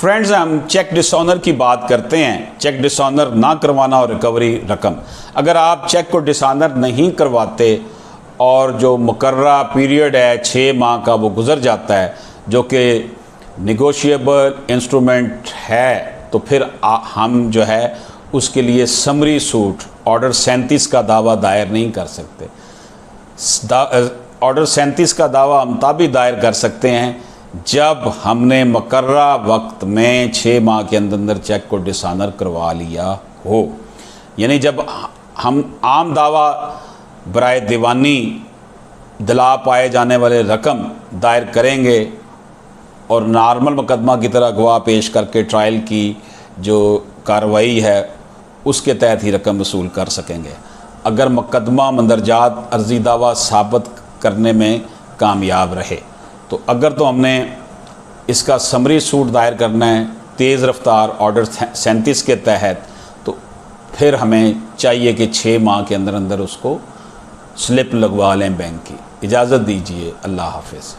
Friends, हम check dishonour की बात करते हैं। चेक डिसऑनर ना करवाना और रिकवरी रकम। अगर आप चेक को डिसऑनर नहीं करवाते और जो मुकर्रा पीरियड है 6 माह का वो गुजर जाता है, जो कि नेगोशिएबल इंस्ट्रूमेंट है, तो फिर हम जो है उसके लिए समरी सूट ऑर्डर 37 का दावा दायर नहीं कर सकते। ऑर्डर 37 का दावा हम तभी दायर कर सकते हैं जब हमने मुकर्रा वक्त में 6 माह के अंदर चेक को डिसऑनर करवा लिया हो। यानी जब हम आम दावा बराए दीवानी दिला पाए जाने वाले रकम दायर करेंगे और नॉर्मल मुकदमा की तरह गवाह पेश करके ट्रायल की जो कार्रवाई है उसके तहत ही रकम वसूल कर सकेंगे, अगर मुकदमा मंदरजात अर्जी दावा साबित करने में कामयाब रहे। तो अगर तो हमने इसका समरी सूट दायर करना है तेज़ रफ्तार ऑर्डर 37 के तहत, तो फिर हमें चाहिए कि 6 माह के अंदर उसको स्लिप लगवा लें बैंक की। इजाज़त दीजिए, अल्लाह हाफ़िज़।